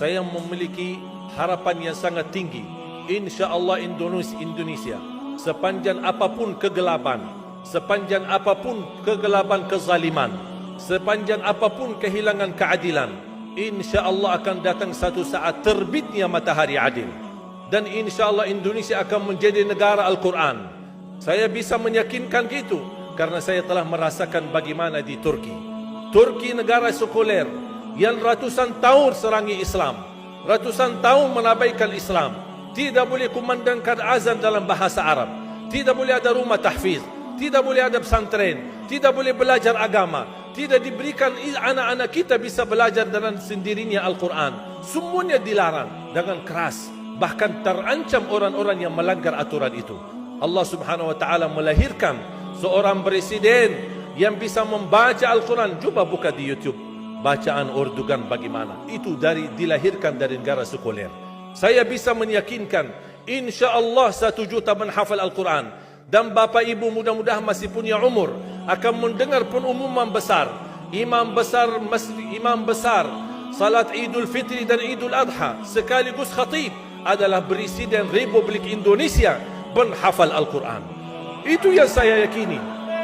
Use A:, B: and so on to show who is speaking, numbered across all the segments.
A: saya memiliki harapan yang sangat tinggi. InsyaAllah Indonesia, sepanjang apapun kegelapan, sepanjang apapun kegelapan kezaliman, sepanjang apapun kehilangan keadilan, InsyaAllah akan datang satu saat terbitnya matahari adil. Dan InsyaAllah Indonesia akan menjadi negara Al-Quran. Saya bisa meyakinkan gitu karena saya telah merasakan bagaimana di Turki. Turki negara sekuler yang ratusan tahun serangi Islam, ratusan tahun menabaikan Islam. Tidak boleh kumandangkan azan dalam bahasa Arab, tidak boleh ada rumah tahfiz, tidak boleh ada pesantren, tidak boleh belajar agama, tidak diberikan anak-anak kita bisa belajar dengan sendirinya Al-Quran. Semuanya dilarang dengan keras, bahkan terancam orang-orang yang melanggar aturan itu. Allah Subhanahu wa taala melahirkan seorang presiden yang bisa membaca Al-Quran. Coba buka di YouTube bacaan Erdogan bagaimana. Itu dilahirkan dari negara sekuler. Saya bisa meyakinkan InsyaAllah 1 juta menghafal Al-Quran. Dan bapa ibu mudah-mudahan masih punya umur akan mendengar pengumuman besar. Imam besar salat Idul Fitri dan Idul Adha sekaligus khatib adalah Presiden Republik Indonesia penghafal Al-Quran. Itu yang saya yakini.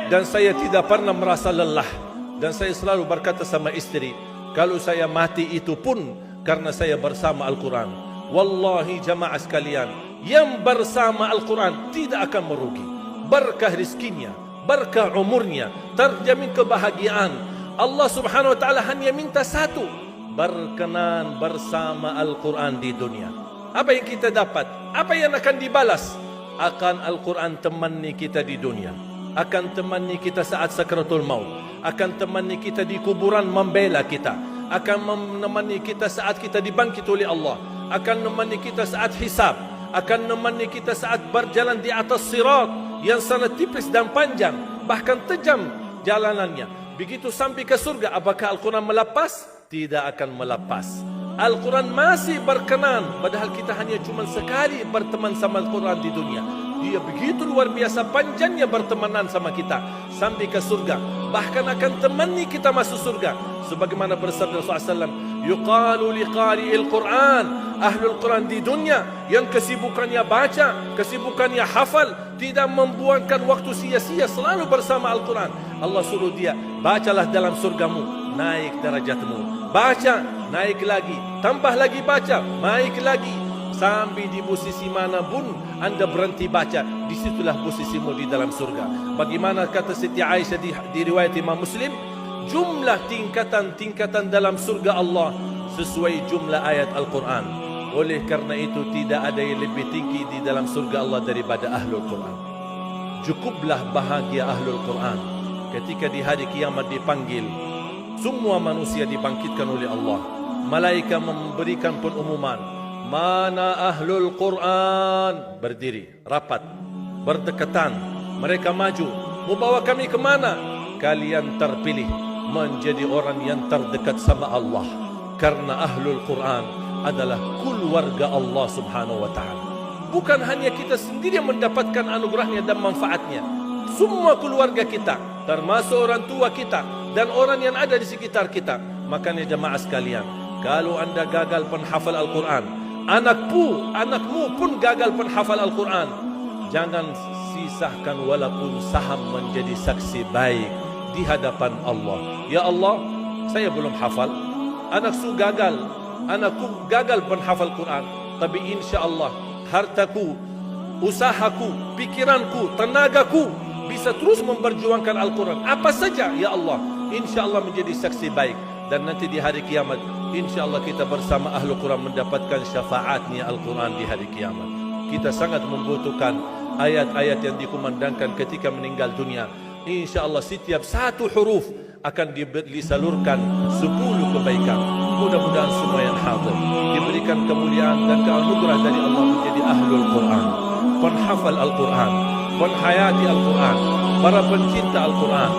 A: Dan saya tidak pernah merasa lelah. Dan saya selalu berkata sama istri, kalau saya mati itu pun karena saya bersama Al-Quran. Wallahi jamaah sekalian, yang bersama Al-Quran tidak akan merugi. Berkah rizkinya, berkah umurnya, terjamin kebahagiaan. Allah Subhanahu wa taala hanya minta satu, berkenan bersama Al-Quran di dunia. Apa yang kita dapat? Apa yang akan dibalas? Akan Al-Quran temani kita di dunia, akan temani kita saat sakratul maut, akan temani kita di kuburan membela kita, akan menemani kita saat kita dibangkit oleh Allah, akan menemani kita saat hisab, akan menemani kita saat berjalan di atas sirat yang sangat tipis dan panjang, bahkan tajam jalanannya. Begitu sampai ke surga, apakah Al-Quran melepas? Tidak akan melepas. Al-Quran masih berkenan, padahal kita hanya cuma sekali berteman sama Al-Quran di dunia. Dia begitu luar biasa panjangnya bertemanan sama kita sampai ke surga. Bahkan akan temani kita masuk surga. Sebagaimana bersabda Rasulullah SAW, yuqalu liqari'il Quran, ahlul Quran di dunia yang kesibukannya baca, kesibukannya hafal, tidak membuangkan waktu sia-sia, selalu bersama Al-Quran. Allah suruh dia, bacalah dalam surgamu, naik derajatmu. Baca, naik lagi, tambah lagi baca, naik lagi, sampai di posisi mana pun anda berhenti baca, disitulah posisimu di dalam surga. Bagaimana kata Siti Aisyah di riwayat Imam Muslim, jumlah tingkatan-tingkatan dalam surga Allah sesuai jumlah ayat Al-Quran. Oleh karena itu tidak ada yang lebih tinggi di dalam surga Allah daripada Ahlul Quran. Cukuplah bahagia Ahlul Quran ketika di hari kiamat dipanggil. Semua manusia dibangkitkan oleh Allah. Malaikat memberikan pengumuman, mana Ahlul Quran? Berdiri, rapat, berdekatan. Mereka maju, mau bawa kami ke mana? Kalian terpilih menjadi orang yang terdekat sama Allah. Karena Ahlul Quran adalah keluarga Allah Subhanahu wa ta'ala. Bukan hanya kita sendiri yang mendapatkan anugerahnya dan manfaatnya. Semua keluarga kita, termasuk orang tua kita dan orang yang ada di sekitar kita. Makanya jemaah sekalian, kalau anda gagal penghafal Al-Quran, anakmu pun gagal penghafal Al-Quran, jangan sisahkan walaupun saham menjadi saksi baik di hadapan Allah. Ya Allah, saya belum hafal, anakku gagal penghafal Quran, tapi insya-Allah hartaku, usahaku, pikiranku, tenagaku bisa terus memperjuangkan Al-Quran. Apa saja, ya Allah, insya-Allah menjadi saksi baik. Dan nanti di hari kiamat, insya-Allah kita bersama Ahlul Quran mendapatkan syafaatnya Al-Quran di hari kiamat. Kita sangat membutuhkan ayat-ayat yang dikumandangkan ketika meninggal dunia. InsyaAllah setiap satu huruf akan disalurkan 10 kebaikan. Mudah-mudahan semua yang hadir diberikan kemuliaan dan keanugerah dari Allah menjadi Ahlul Quran, penghafal Al-Quran, penghayati Al-Quran, para pencinta Al-Quran,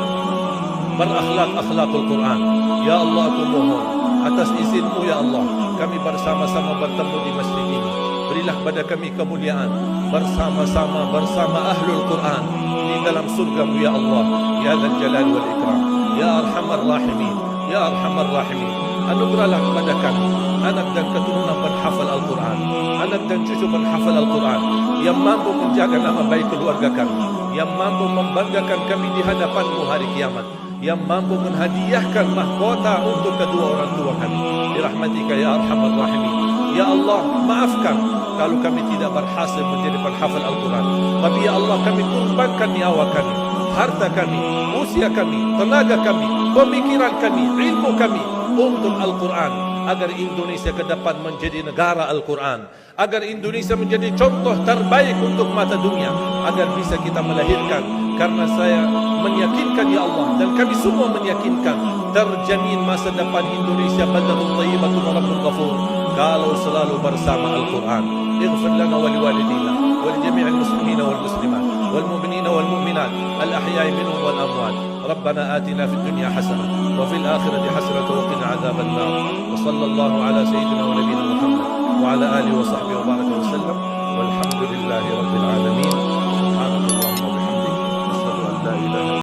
A: berakhlak-akhlakul Quran. Ya Allah, aku mohon atas izinmu ya Allah, kami bersama-sama bertemu di masjid ini. Berilah pada kami kemuliaan bersama-sama bersama Ahlul Quran di dalam surga-Mu ya Allah, ya Dzal Jalal wal Ikram, ya Arhamar Rahimin, ya Arhamar Rahimin. anugerahlah kepada kami anak dan keturunan penghafal Al-Quran, anak dan cucu penghafal Al-Quran yang mampu menjaga nama baik keluarga kami, yang mampu membanggakan kami di hadapan-Mu hari kiamat, yang mampu menghadiahkan mahkota untuk kedua orang tua kami. Birahmatika ya arhamar rahimin. Ya Allah, maafkan kalau kami tidak berhasil menjadi penghafal Al-Quran. Tapi ya Allah, kami kurbankan nyawa kami, harta kami, usia kami, tenaga kami, pemikiran kami, ilmu kami untuk Al-Quran, agar Indonesia ke depan menjadi negara Al-Quran, agar Indonesia menjadi contoh terbaik untuk mata dunia, agar bisa kita melahirkan. Karena saya meyakinkan ya Allah, dan kami semua meyakinkan, terjamin masa depan Indonesia baladun thayyibatun wa rabbun ghafur kalau selalu bersama Al-Quran. Ighfir lana wa liwalidina wa li jami'il muslimina wal muslimat wal mu'minina wal mu'minat al ahya'i minhum wal amwat. Rabbana atina fid dunya hasanah wa fil akhirati hasanah wa qina adzaban nar. Wa sallallahu ala sayyidina wa nabiyyina Muhammad wa ala alihi wa sahbihi wa baraka wa sallam. Walhamdulillahi rabbil alamin.